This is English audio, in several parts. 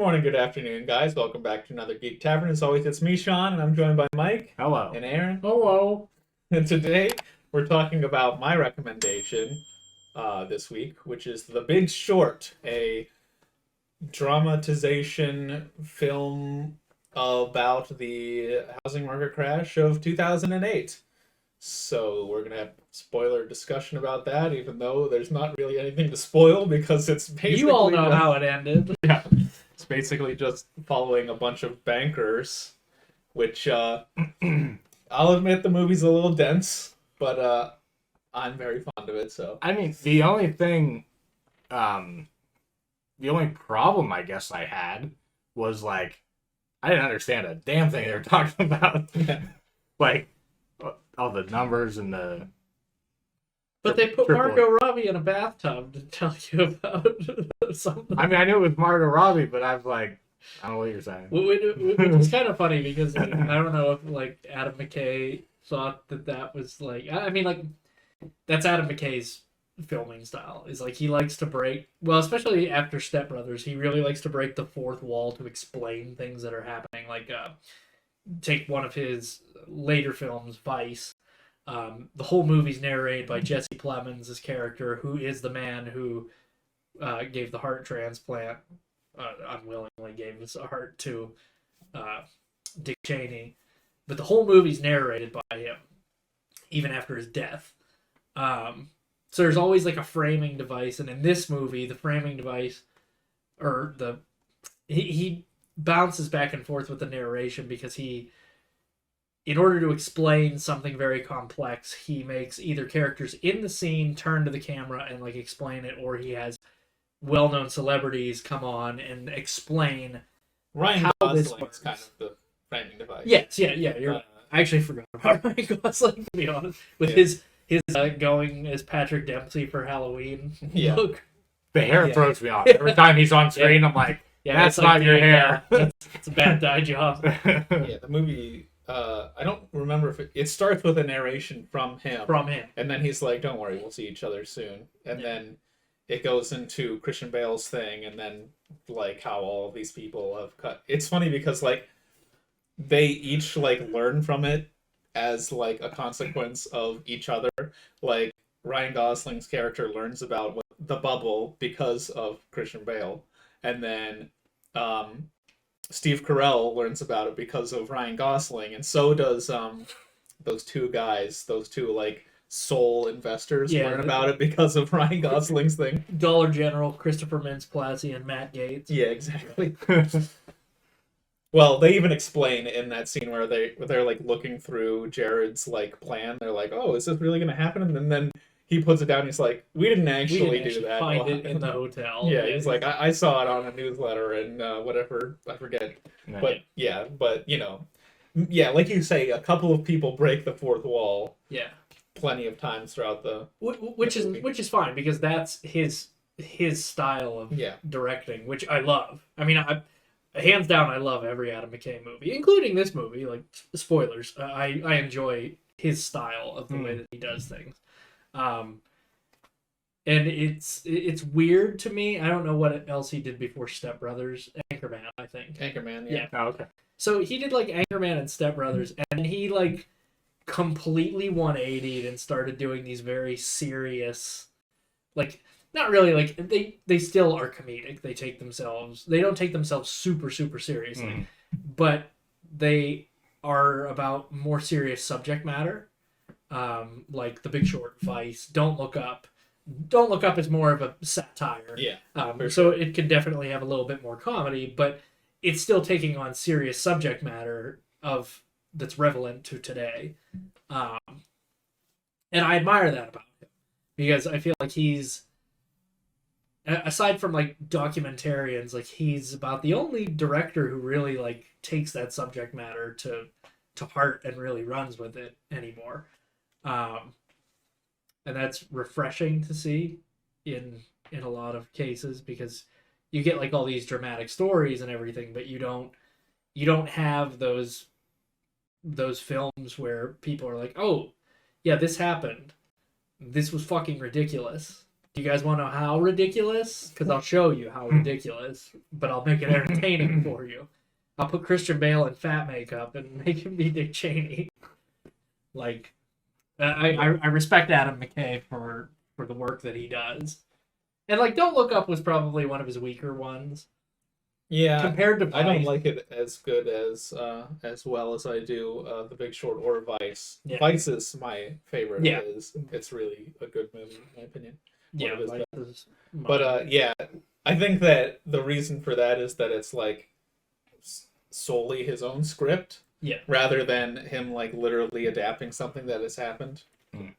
morning, good afternoon, guys. Welcome back to another Geek Tavern. As always, it's me, Shawn, and I'm joined by Mike Hello. and Aaron. Hello. And today we're talking about my recommendation this week, which is The Big Short, a dramatization film about the housing market crash of 2008. So we're gonna have spoiler discussion about that, even though there's not really anything to spoil because it's basically You all know how it ended. yeah, it's basically just following a bunch of bankers, which I'll admit the movie's a little dense, but I'm very fond of it. So I mean, the only problem I guess I had was I didn't understand a damn thing they were talking about. Like all the numbers and the. But they put Margot Robbie in a bathtub to tell you about something. I mean, I knew it was Margot Robbie, but I was like, I don't know what you're saying. Which is kind of funny because I don't know if Adam McKay thought that was that's Adam McKay's filming style. Is he likes to break, well, especially after Step Brothers, he really likes to break the fourth wall to explain things that are happening. Take one of his later films, Vice. The whole movie's narrated by Jesse Plemons' character, who is the man who gave the heart transplant, unwillingly gave his heart to Dick Cheney. But the whole movie's narrated by him, even after his death. So there's always a framing device, and in this movie, the framing device, he bounces back and forth with the narration because in order to explain something very complex, he makes either characters in the scene turn to the camera and explain it, or he has well-known celebrities come on and explain Ryan how Gosling's this works. kind of the framing device. Yes, yeah. I actually forgot about Ryan Gosling, to be honest, with his going as Patrick Dempsey for Halloween look. The hair throws me off every time he's on screen. I'm like, that's not your hair. It's a bad dye job. Yeah, the movie. I don't remember if it starts with a narration from him. And then he's like, don't worry, we'll see each other soon. And then it goes into Christian Bale's thing, and then how all of these people have cut. It's funny because they each learn from it as a consequence of each other. Ryan Gosling's character learns about the bubble because of Christian Bale. And then Steve Carell learns about it because of Ryan Gosling, and so does those two soul investors learn about it because of Ryan Gosling's thing. Dollar General, Christopher Mintz-Plasse, and Matt Gaetz. Yeah, exactly. Well, they even explain in that scene where they're looking through Jared's plan. They're like, "Oh, is this really going to happen?" And then he puts it down. He's like, "We didn't actually do that. Find it in the hotel." Yeah, he's like, I saw it on a newsletter and whatever, I forget. Right. But like you say, a couple of people break the fourth wall. Yeah, plenty of times throughout which is fine because that's his style of directing, which I love. I mean, hands down, I love every Adam McKay movie, including this movie. Spoilers, I enjoy his style of the way that he does things. And it's weird to me. I don't know what else he did before Step Brothers. Anchorman, I think. Anchorman, yeah. Oh, okay. So he did Anchorman and Step Brothers, and he completely 180'd and started doing these very serious, not really they still are comedic. They don't take themselves super, super seriously, but they are about more serious subject matter. The Big Short, Vice, Don't Look Up. Don't Look Up is more of a satire. Yeah. So it can definitely have a little bit more comedy, but it's still taking on serious subject matter that's relevant to today. And I admire that about him because I feel he's, aside from documentarians, he's about the only director who really takes that subject matter to heart and really runs with it anymore. And that's refreshing to see in a lot of cases because you get all these dramatic stories and everything, but you don't have those films where people are like, oh yeah, this happened, this was fucking ridiculous, Do you guys want to know how ridiculous? Because I'll show you how ridiculous, but I'll make it entertaining for you. I'll put Christian Bale in fat makeup and make him be Dick Cheney. Like, I respect Adam McKay for the work that he does. And, like, Don't Look Up was probably one of his weaker ones. Yeah, compared to Vice. I don't like it as good as well as I do The Big Short or Vice. Yeah. Vice is my favorite. Yeah. It's really a good movie in my opinion. Yeah, Vice is but yeah, I think that the reason for that is that it's like solely his own script, rather than him like literally adapting something that has happened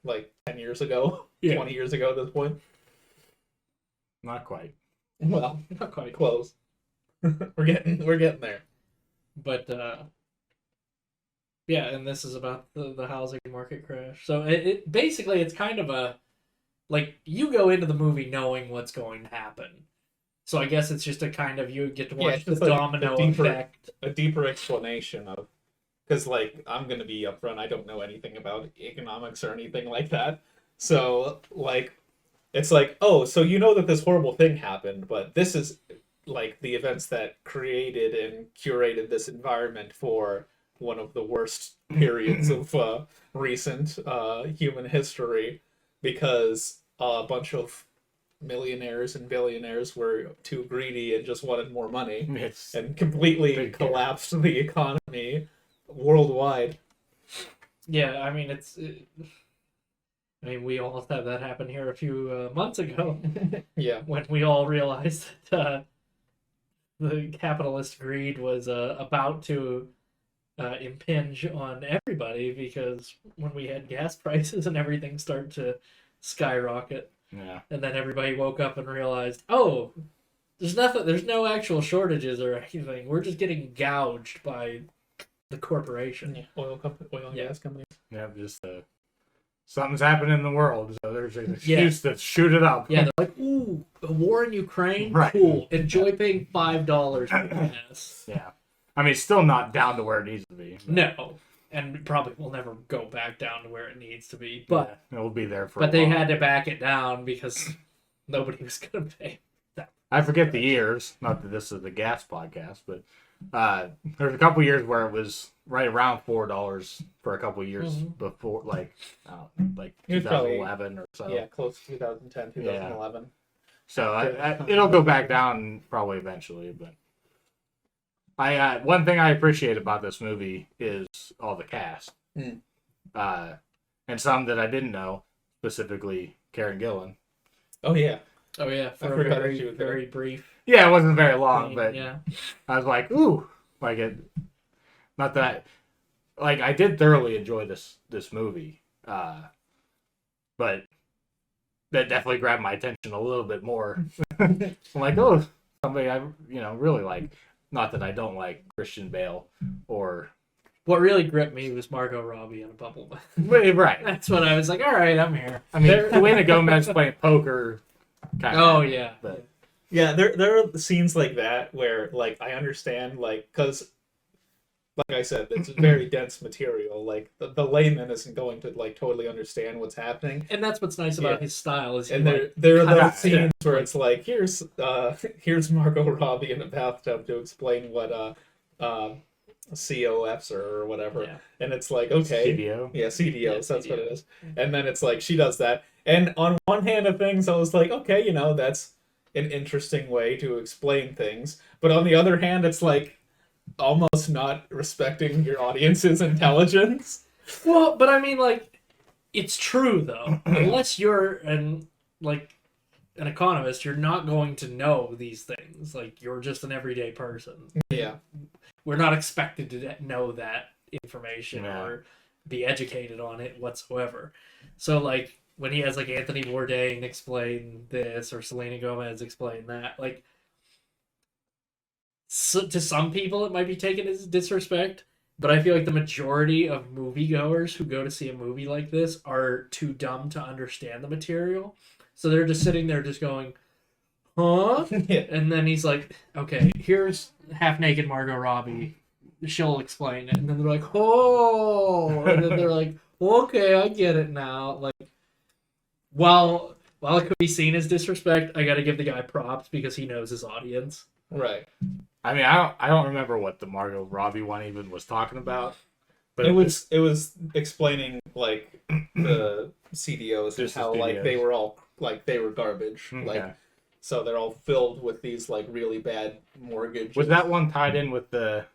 like 10 years ago, 20 years ago at this point. Not quite. Well, not quite close. we're getting there. But yeah, and this is about the housing market crash. So it basically it's kind of a like you go into the movie knowing what's going to happen. So I guess it's just a kind of you get to watch the domino effect. A deeper explanation of, because like I'm gonna be upfront, I don't know anything about economics or anything like that. So like it's like, oh, so you know that this horrible thing happened, but this is like the events that created and curated this environment for one of the worst periods of recent human history, because a bunch of millionaires and billionaires were too greedy and just wanted more money and completely collapsed the economy worldwide. Yeah, I mean we almost had that happen here a few months ago. Yeah, when we all realized that the capitalist greed was about to impinge on everybody, because when we had gas prices and everything start to skyrocket, and then everybody woke up and realized, oh, there's no actual shortages or anything. We're just getting gouged by the corporation. Yeah. Oil and gas companies. Yeah, just something's happening in the world, so there's an excuse to shoot it up. Yeah, they're like, ooh, a war in Ukraine? Right. Cool. Enjoy paying $5 for gas. Yeah. I mean, it's still not down to where it needs to be. But... No. And probably will never go back down to where it needs to be. But it will be there for But a they while. had to back it down because nobody was going to pay that. I forget the years. Not that this is the gas podcast, but there's a couple years where it was right around $4 for a couple years before, like 2011 or so. Yeah, close to 2010, 2011. Yeah. So it'll go back down probably eventually, but one thing I appreciate about this movie is all the cast, and some that I didn't know, specifically Karen Gillan. Oh yeah, for a very very brief. Yeah, it wasn't very long, but yeah. I was like, ooh, like it. Not that, like I did thoroughly enjoy this movie, but that definitely grabbed my attention a little bit more. I'm like, oh, somebody I really like. Not that I don't like Christian Bale or. What really gripped me was Margot Robbie in a bubble bath. Right. That's when I was like, all right, I'm here. I mean, Selena Gomez playing poker. Yeah. But yeah, there are scenes like that where like I understand, like, because like I said, it's very dense material. Like the layman isn't going to like totally understand what's happening. And that's what's nice about his style is there are those scenes where it's like here's Margot Robbie in a bathtub to explain what COFs or whatever, and it's like, okay, CDO. Yeah, CDOs, that's what it is. And then it's like she does that, and on one hand of things, I was like, okay, that's an interesting way to explain things, but on the other hand, it's like almost not respecting your audience's intelligence. Well, but I mean, like, it's true though. Unless you're an economist, you're not going to know these things. Like, you're just an everyday person. Yeah. We're not expected to know that information or be educated on it whatsoever. So, like, when he has, like, Anthony Bourdain explain this or Selena Gomez explain that, like, so, to some people it might be taken as disrespect, but I feel like the majority of moviegoers who go to see a movie like this are too dumb to understand the material. So they're just sitting there just going, huh? And then he's like, okay, here's half-naked Margot Robbie. She'll explain it. And then they're like, oh! And then they're like, okay, I get it now. Like, while while it could be seen as disrespect, I got to give the guy props because he knows his audience. Right. I mean, I don't remember what the Margot Robbie one even was talking about. But it was explaining like the CDOs and how like they were all like they were garbage. Okay. Like so they're all filled with these like really bad mortgages. Was that one tied in with the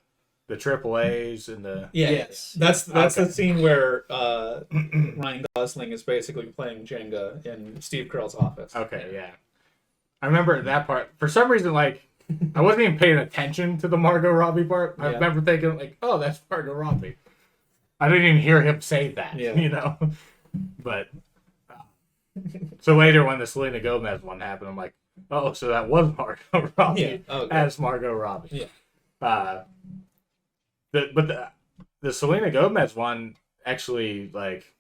AAAs and the Yes. That's okay. The scene where Ryan Gosling is basically playing Jenga in Steve Carell's office. Okay, yeah. I remember that part. For some reason, like I wasn't even paying attention to the Margot Robbie part. I remember thinking like, oh, that's Margot Robbie. I didn't even hear him say that, you know. But so later when the Selena Gomez one happened, I'm like, oh, so that was Margot Robbie as Margot Robbie. Yeah. The Selena Gomez one actually, like,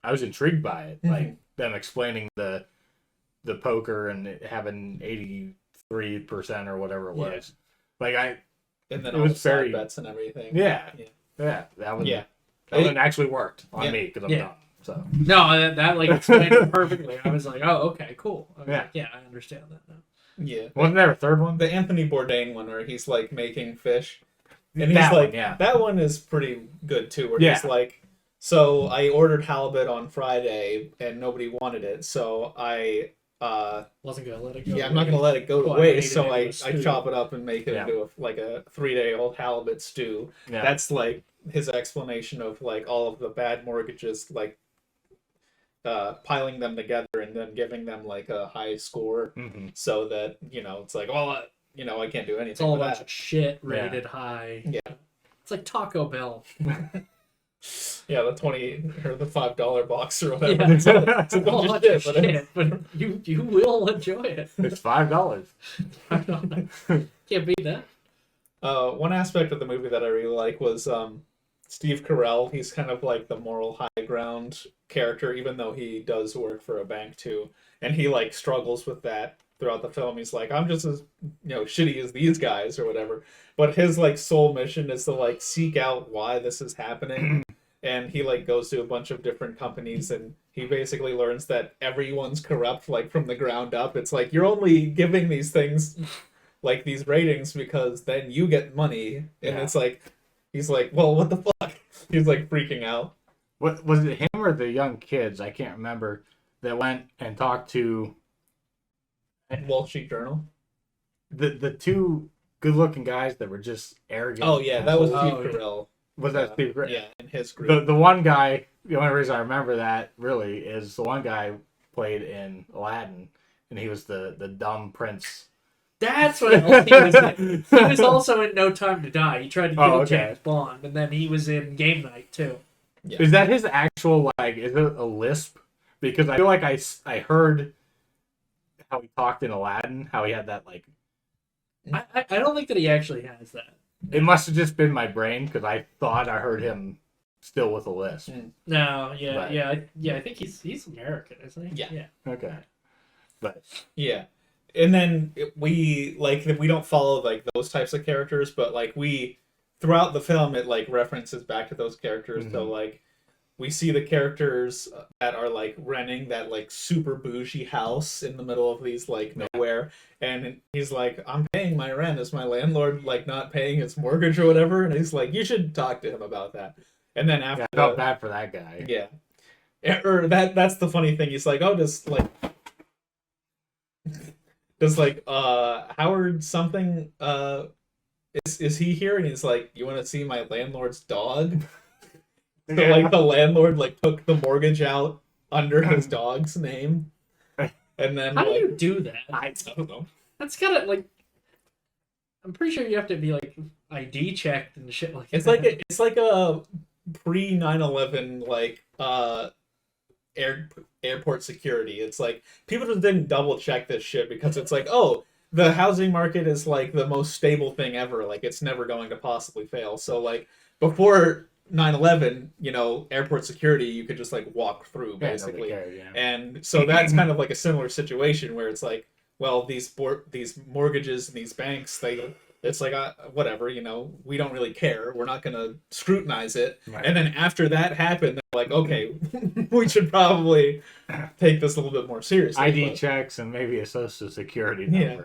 I was intrigued by it, like them explaining the poker and it having 83% or whatever it was. Like and then all the side bets and everything. Yeah, that was that one actually worked on me because I'm dumb. So no, that like explained it perfectly. I was like, oh, okay, cool. Like, I understand that now. Yeah, wasn't there a third one? The Anthony Bourdain one where he's like making fish, and he's like, that one is pretty good too. Where he's like, so I ordered halibut on Friday and nobody wanted it, so I wasn't gonna let it go. Yeah, I'm not gonna let it go to waste, so I chop it up and make it into a 3-day-old halibut stew. Yeah. That's like his explanation of like all of the bad mortgages, like piling them together and then giving them like a high score, so that it's like, well, I can't do anything. It's all a with bunch of shit rated high. Yeah, it's like Taco Bell. Yeah, the $20 or the $5 box or whatever. Yeah. It's a bunch of shit, but you will enjoy it. It's $5. Can't beat that. One aspect of the movie that I really like was Steve Carell. He's kind of like the moral high ground character, even though he does work for a bank too, and he like struggles with that throughout the film. He's like, I'm just as shitty as these guys or whatever. But his like sole mission is to like seek out why this is happening. And he like goes to a bunch of different companies and he basically learns that everyone's corrupt like from the ground up. It's like you're only giving these things like these ratings because then you get money. And it's like he's like, well, what the fuck? He's like freaking out. What was it, him or the young kids? I can't remember, that went and talked to Wall Street Journal. The two good-looking guys that were just arrogant. Oh yeah, that was Steve Carell. Was that Steve Carell? Yeah, in his group. The one guy. The only reason I remember that really is the one guy played in Aladdin, and he was the dumb prince. That's what else he was in. He was also in No Time to Die. He tried to kill James Bond, and then he was in Game Night too. Yeah. Is that his actual like? Is it a lisp? Because I feel like I heard how he talked in Aladdin, how he had that like. I don't think that he actually has that. It must have just been my brain because I thought I heard him still with a lisp. No, I think he's American, isn't he? Yeah. Okay. But and then we don't follow like those types of characters, but like throughout the film it like references back to those characters. So like we see the characters that are like renting that like super bougie house in the middle of these like nowhere, and he's like, I'm paying my rent. Is my landlord like not paying his mortgage or whatever? And he's like, you should talk to him about that. And then after I felt bad for that guy. Yeah. Or that's the funny thing. He's like, oh, does Howard something is he here? And he's like, you want to see my landlord's dog? So like the landlord like took the mortgage out under his dog's name, and then how do you do that? I don't know. That's gotta like. I'm pretty sure you have to be like ID checked and shit like that. It's like a pre 9/11 like airport security. It's like people just didn't double check this shit because it's like, oh, the housing market is like the most stable thing ever. Like it's never going to possibly fail. So like before 9/11, airport security, you could just like walk through basically. And so that's kind of like a similar situation where it's like, well, these mortgages and these banks, It's like, whatever, you know, we don't really care. We're not going to scrutinize it. Right. And then after that happened, they're like, okay, we should probably take this a little bit more seriously. ID checks and maybe a social security number. Yeah.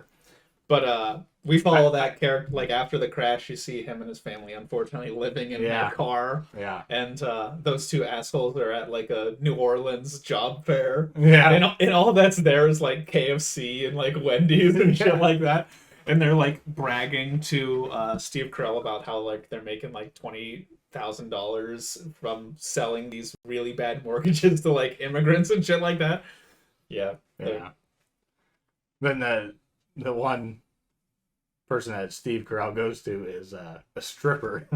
But we follow that character, like, after the crash, you see him and his family, unfortunately, living in their car. Yeah. And those two assholes are at, like, a New Orleans job fair. Yeah. And all that's there is, like, KFC and, like, Wendy's and shit like that. And they're, like, bragging to Steve Carell about how, like, they're making, like, $20,000 from selling these really bad mortgages to, like, immigrants and shit like that. Yeah. Then the one person that Steve Carell goes to is a stripper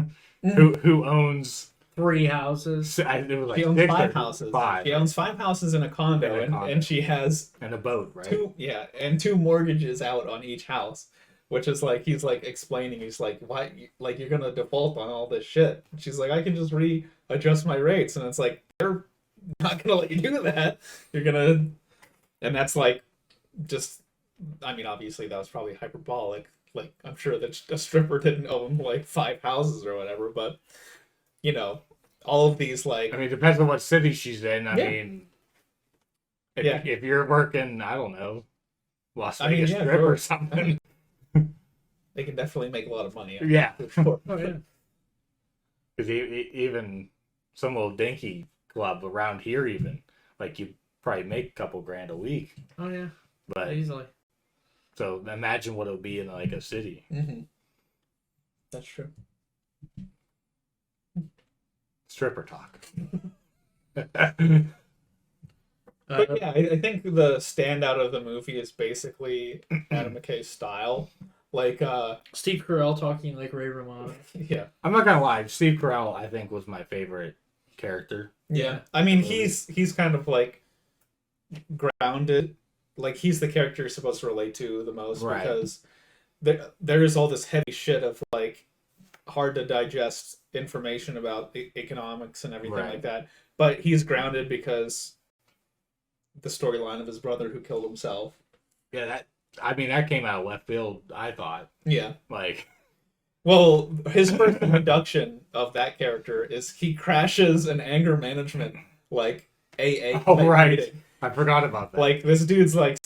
who owns 3 houses. It was like she owns 5 houses. She owns 5 houses in a condo, and she has and a boat, right? 2 mortgages out on each house, which is like he's like explaining. He's like, why? Like you're gonna default on all this shit? And she's like, I can just readjust my rates, and it's like they're not gonna let you do that. You're gonna, and that's like just. I mean, obviously that was probably hyperbolic. Like I'm sure that a stripper didn't own like 5 houses or whatever, but you know. All of these, like... I mean, it depends on what city she's in. I mean... If you're working, I don't know, Las Vegas Strip or something... They can definitely make a lot of money. Yeah. Sure. Oh, yeah. Because even some little dinky club around here even, like, you probably make a couple grand a week. Oh, yeah. But easily. So imagine what it would be in, like, a city. Mm-hmm. That's true. Stripper talk. But yeah, I think the standout of the movie is basically Adam McKay's style. Like Steve Carell talking like Ray Romano. Yeah. I'm not gonna lie, Steve Carell I think was my favorite character. Yeah. I mean he's kind of like grounded. Like he's the character you're supposed to relate to the most, right? Because there is all this heavy shit of like hard to digest information about economics and everything like that. But he's grounded because the storyline of his brother who killed himself. Yeah, that came out of left field, I thought. Yeah. Like, well, his first introduction of that character is he crashes an anger management like AA. Oh, right. Meeting. I forgot about that. Like this dude's like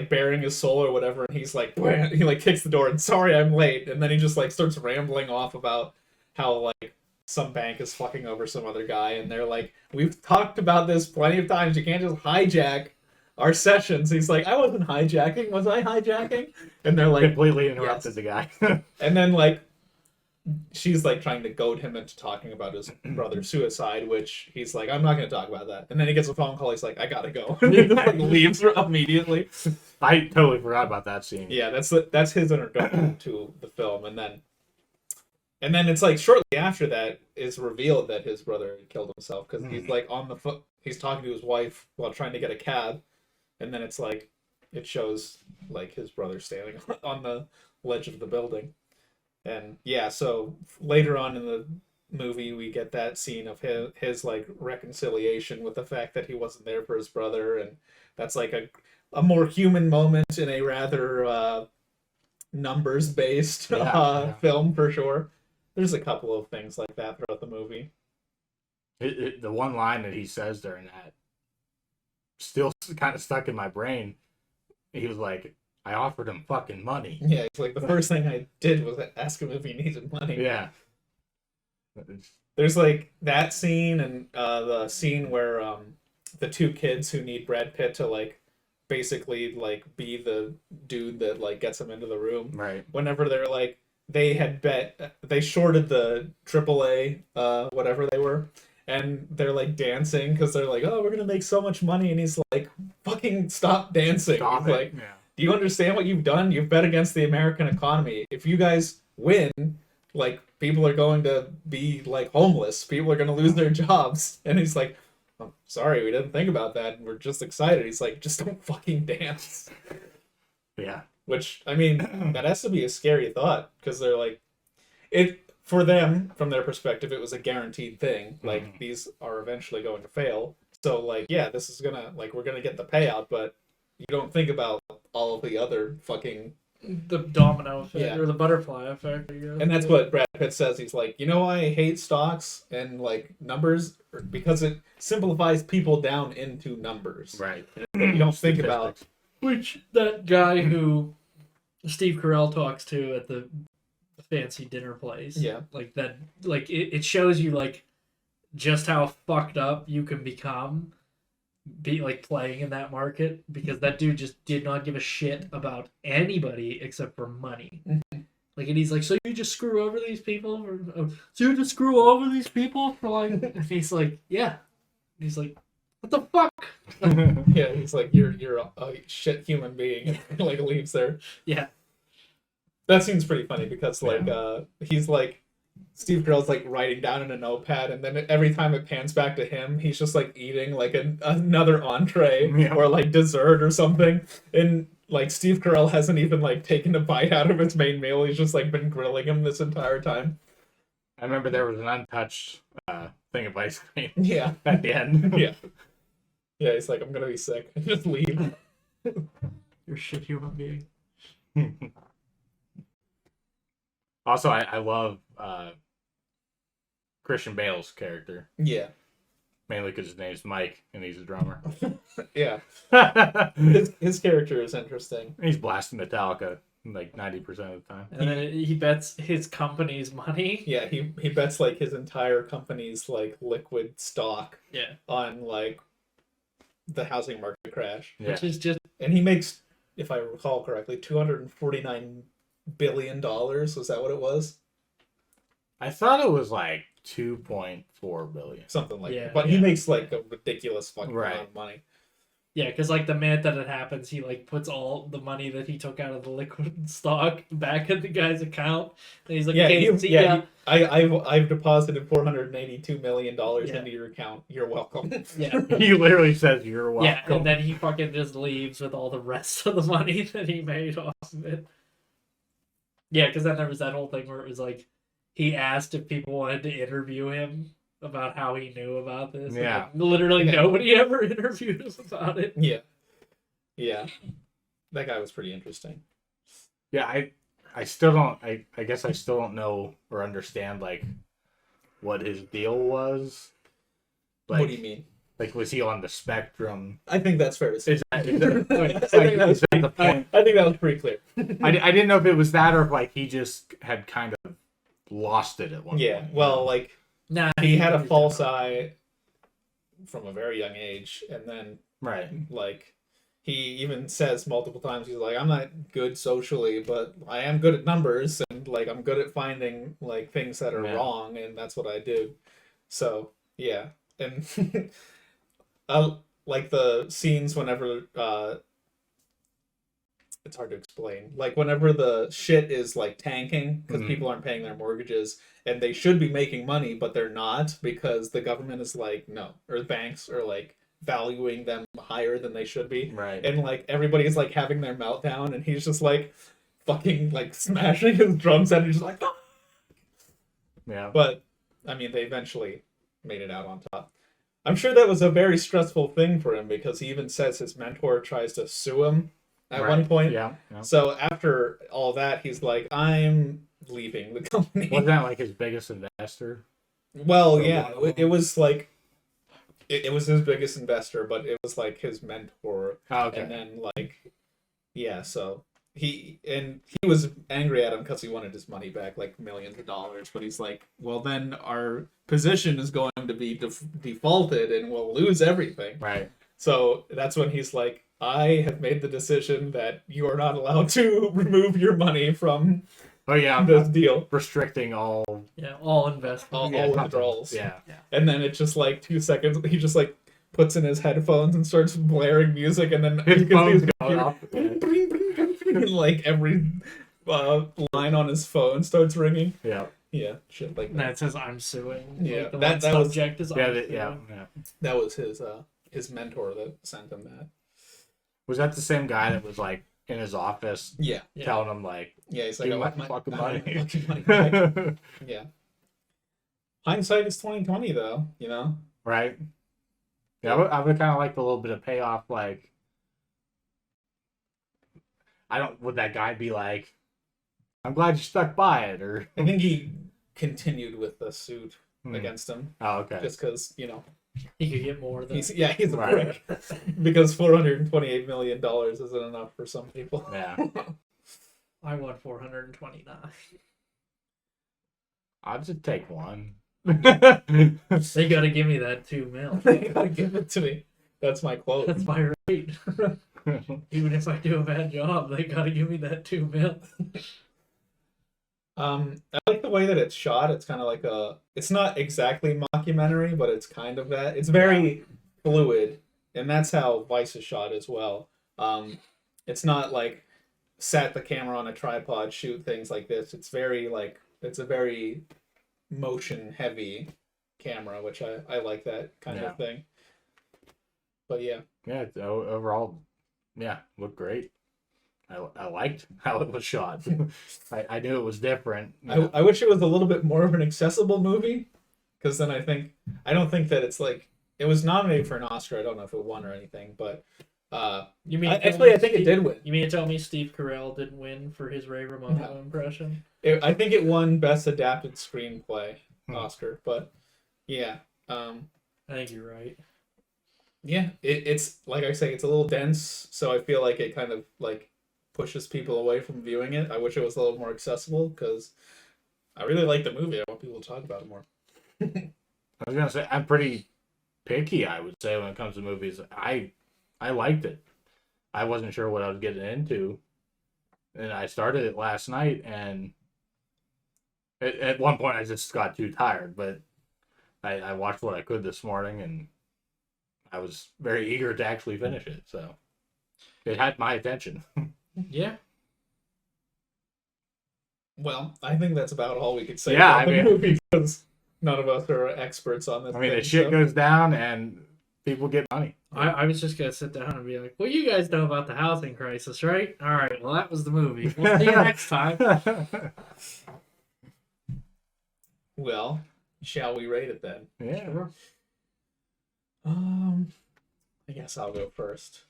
bearing his soul or whatever, and he's like, he like kicks the door and sorry I'm late, and then he just like starts rambling off about how like some bank is fucking over some other guy, and they're like, we've talked about this plenty of times. You can't just hijack our sessions. He's like, I wasn't hijacking. Was I hijacking? And they're like, completely interrupted the guy. And then like she's like trying to goad him into talking about his brother's suicide, which he's like, I'm not going to talk about that. And then he gets a phone call. He's like, I gotta go. And he just like leaves immediately. I totally forgot about that scene. Yeah, that's his introduction to the film, and then it's like shortly after that is revealed that his brother had killed himself because he's like on the foot. He's talking to his wife while trying to get a cab, and then it's like it shows like his brother standing on the ledge of the building. And yeah, so later on in the movie, we get that scene of his like reconciliation with the fact that he wasn't there for his brother, and that's like a more human moment in a rather numbers-based film for sure. There's a couple of things like that throughout the movie. The one line that he says during that still kind of stuck in my brain. He was like, I offered him fucking money. Yeah, it's like the first thing I did was ask him if he needed money. Yeah. There's like that scene and the scene where the 2 kids who need Brad Pitt to like basically like be the dude that like gets them into the room. Right. Whenever they're like they shorted the AAA whatever they were, and they're like dancing because they're like, oh, we're gonna make so much money, and he's like, fucking stop dancing. Stop he's it. Like, do you understand what you've done? You've bet against the American economy. If you guys win, like people are going to be like homeless. People are going to lose their jobs. And he's like, oh, sorry, we didn't think about that. We're just excited. He's like, just don't fucking dance. Yeah. Which, I mean, that has to be a scary thought because they're like, for them, from their perspective, it was a guaranteed thing. Like, these are eventually going to fail. So, like, yeah, this is gonna, like, we're gonna get the payout, but you don't think about all of the other fucking the domino effect Yeah. or the butterfly effect. I guess. And that's what Brad Pitt says. He's like, I hate stocks and like numbers because it simplifies people down into numbers. Right. You don't think about. Which that guy who Steve Carell talks to at the fancy dinner place. Yeah. Like that. Like it shows you like just how fucked up you can become. Be like playing in that market because that dude just did not give a shit about anybody except for money. Mm-hmm. Like, and he's like, so you just screw over these people? So you just screw over these people for like? And he's like, yeah. And he's like, what the fuck? Yeah, he's like, you're a shit human being, and like leaves there. Yeah. That seems pretty funny because like he's like. Steve Carell's like writing down in a notepad, and then every time it pans back to him, he's just like eating like another entree or like dessert or something. And like Steve Carell hasn't even like taken a bite out of his main meal. He's just like been grilling him this entire time. I remember there was an untouched thing of ice cream. Yeah, at the end. Yeah, he's like, I'm gonna be sick. Just leave. You're a shit human being. Also, I love Christian Bale's character. Yeah. Mainly because his name's Mike and he's a drummer. Yeah. his character is interesting. He's blasting Metallica like 90% of the time. And then he bets his company's money. Yeah, he bets like his entire company's like liquid stock. Yeah. On like the housing market crash. Yeah. Which is just. And he makes, if I recall correctly, $249 billion. Was that what it was? I thought it was like 2.4 billion. Something like that. But he makes like a ridiculous fucking amount of money. Yeah, because like the minute that it happens, he like puts all the money that he took out of the liquid stock back at the guy's account. And he's like, I've deposited $482 million into your account. You're welcome. Yeah. He literally says you're welcome. Yeah, and then he fucking just leaves with all the rest of the money that he made off of it. Yeah, because then there was that whole thing where it was like, he asked if people wanted to interview him about how he knew about this. Yeah. Like, literally nobody ever interviewed him about it. Yeah. Yeah. That guy was pretty interesting. Yeah, I still don't, I guess I still don't know or understand, like, what his deal was. Like, what do you mean? Like, was he on the spectrum? I think that's fair to say. I think that was pretty clear. I didn't know if it was that or if, like, he just had kind of lost it at one point. Yeah, well, like, he had a false eye from a very young age, and then, like, he even says multiple times, he's like, I'm not good socially, but I am good at numbers, and, like, I'm good at finding, like, things that are wrong, and that's what I do. So, yeah. And, like, the scenes whenever, it's hard to explain. Like, whenever the shit is, like, tanking, because people aren't paying their mortgages, and they should be making money, but they're not, because the government is like, no. Or the banks are, like, valuing them higher than they should be. Right. And, like, everybody's, like, having their meltdown, and he's just, like, fucking, like, smashing his drum set, and he's just like, ah! Yeah. But, I mean, they eventually made it out on top. I'm sure that was a very stressful thing for him, because he even says his mentor tries to sue him at one point. Yeah. So after all that, he's like, I'm leaving the company. Wasn't that like his biggest investor? Well, yeah. It was like, it was his biggest investor, but it was like his mentor. Oh, okay. And then like, yeah, so he was angry at him because he wanted his money back, like millions of dollars. But he's like, well, then our position is going to be defaulted and we'll lose everything. Right. So that's when he's like, I have made the decision that you are not allowed to remove your money from this deal. Restricting all investments. All withdrawals. Yeah. And then it's just like 2 seconds, he just like puts in his headphones and starts blaring music, and then his phone's going off. And like every line on his phone starts ringing. Yeah. Yeah, shit like that. And that says I'm suing. Yeah, like, that subject is yeah. That was his mentor that sent him that. Was that the same guy that was like in his office? Yeah. Telling him like, he's like, I want my fucking money. back. Yeah. Hindsight is 20/20, though. You know. Right. Yeah, I would kind of like a little bit of payoff, like I don't. Would that guy be like, "I'm glad you stuck by it," or? I think he continued with the suit against him. Oh, okay. Just because he could get more than. He's a prick. Because $428 million isn't enough for some people. Yeah. I want 429. I'll just take one. They gotta give me that $2 million. They gotta give it to me. That's my quote. That's my rate. Even if I do a bad job, they gotta give me that $2 million. I like the way that it's shot. It's kind of like it's not exactly mockumentary, but it's kind of that. It's very fluid, and that's how Vice is shot as well. It's not like set the camera on a tripod, shoot things like this. It's very it's a very motion heavy camera, which I like that kind of thing. But yeah. Yeah, overall, looked great. I liked how it was shot. I knew it was different. I wish it was a little bit more of an accessible movie, because then I don't think that it's like, it was nominated for an Oscar. I don't know if it won or anything, but you mean I think it did win. You mean to tell me Steve Carell didn't win for his Ray Romano impression? I think it won Best Adapted Screenplay Oscar, but yeah. I think you're right. Yeah, it's like I say, it's a little dense, so I feel like it kind of like pushes people away from viewing it. I wish it was a little more accessible, because I really like the movie. I want people to talk about it more. I was gonna say, I'm pretty picky, I would say, when it comes to movies. I liked it. I wasn't sure what I was getting into, and I started it last night, and at one point I just got too tired, but I watched what I could this morning, and I was very eager to actually finish it, so it had my attention. Yeah. Well, I think that's about all we could say about the movie, because none of us are experts on this. I mean, the shit goes down and people get money. I was just going to sit down and be like, well, you guys know about the housing crisis, right? All right, well, that was the movie. We'll see you next time. Well, shall we rate it then? Yeah. Sure. I guess I'll go first.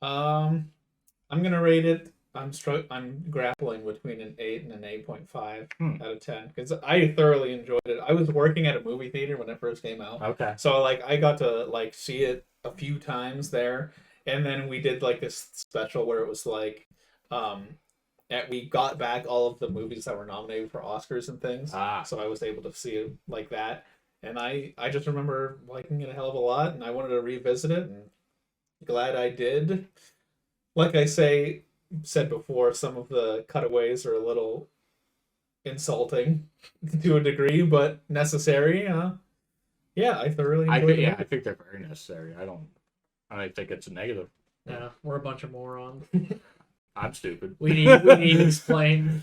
I'm gonna rate it. I'm grappling between an 8 and an 8.5 out of 10, because I thoroughly enjoyed it. I was working at a movie theater when it first came out. Okay. So I got to see it a few times there, and then we did this special where it was we got back all of the movies that were nominated for Oscars and things. So I was able to see it like that, and I just remember liking it a hell of a lot, and I wanted to revisit it, and glad I did. Like I said before, some of the cutaways are a little insulting to a degree, but necessary. Yeah, I thoroughly enjoyed it. I think they're very necessary. I don't think it's a negative. Yeah, we're a bunch of morons. I'm stupid. We need to explain.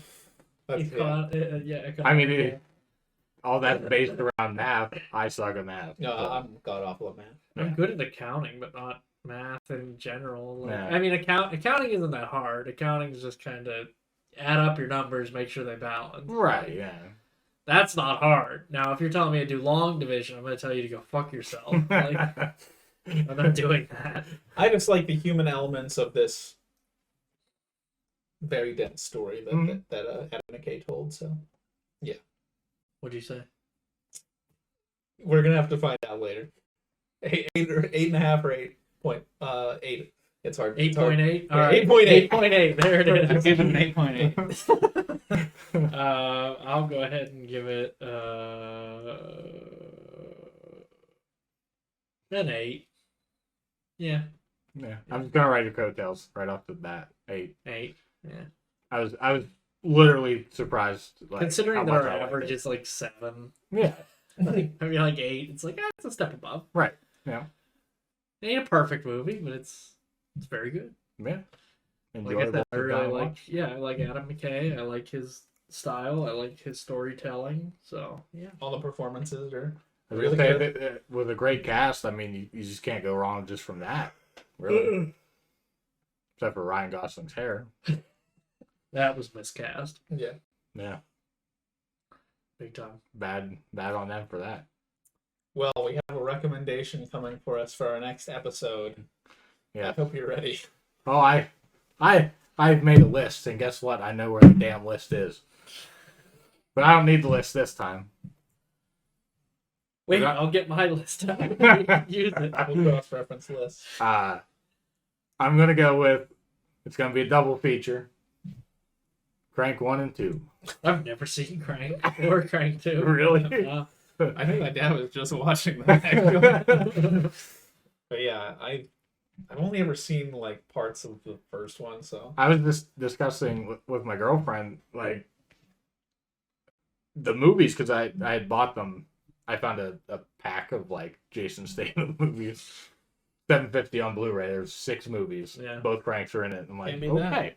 I mean, all that's based around math. I suck at math. No, I'm god awful at math. I'm good at accounting, but not math in general. Yeah. I mean, accounting isn't that hard. Accounting is just kind of add up your numbers, make sure they balance. Right, yeah. That's not hard. Now, if you're telling me to do long division, I'm going to tell you to go fuck yourself. I'm not doing that. I just like the human elements of this very dense story that Adam McKay told. So, yeah. What'd you say? We're gonna have to find out later. 8.5 or 8.8. It's hard. 8.8. Yeah, 8.8. 8.8. There it is. I'll give it an 8.8. I'll go ahead and give it an 8. Yeah. Yeah. I'm just gonna ride your coattails right off the bat. 8. 8. Yeah. I was literally surprised. Considering that our average is 7. Yeah. I mean 8. It's it's a step above. Right. Yeah. It ain't a perfect movie, but it's very good. Yeah. Like I said, I really I like Adam McKay. I like his style. I like his storytelling. So yeah. All the performances are really good. With a great cast, I mean, you just can't go wrong just from that. Really. Except for Ryan Gosling's hair. That was miscast. Yeah. Yeah. Big time. Bad on them for that. Well, we have a recommendation coming for us for our next episode. Yeah. I hope you're ready. Oh, I I've made a list, and guess what? I know where the damn list is. But I don't need the list this time. Wait, I'll get my list out. Use it. We'll cross-reference lists. I'm gonna go with. It's gonna be a double feature. Crank 1 and 2. I've never seen Crank or Crank 2. Really? I think my dad was just watching that. Actually. But yeah, I've only ever seen like parts of the first one. So I was just discussing with my girlfriend like the movies because I had bought them. I found a pack of like Jason Statham movies, $7.50 on Blu-ray. There's 6 movies. Yeah. Both Cranks are in it. I'm like, Can't beat okay.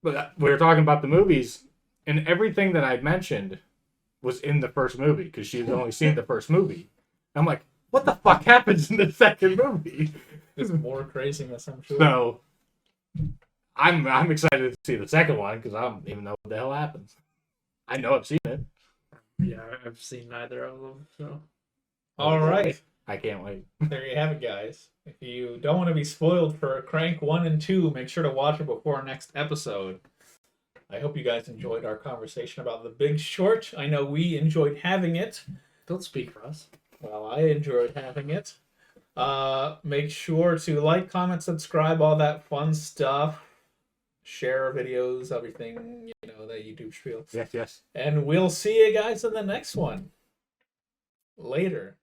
But we were talking about the movies, and everything that I'd mentioned was in the first movie because she's only seen the first movie. I'm like, what the fuck happens in the second movie? it's more craziness, I'm sure. So I'm excited to see the second one because I don't even know what the hell happens. I know I've seen it. Yeah, I've seen neither of them. So, All right. I can't wait. There you have it, guys. If you don't want to be spoiled for Crank 1 and 2, make sure to watch it before our next episode. I hope you guys enjoyed our conversation about The Big Short. I know we enjoyed having it. don't speak for us. Well, I enjoyed having it. Make sure to like, comment, subscribe, all that fun stuff. Share videos, everything, that YouTube spiel. Yes. And we'll see you guys in the next one. Later.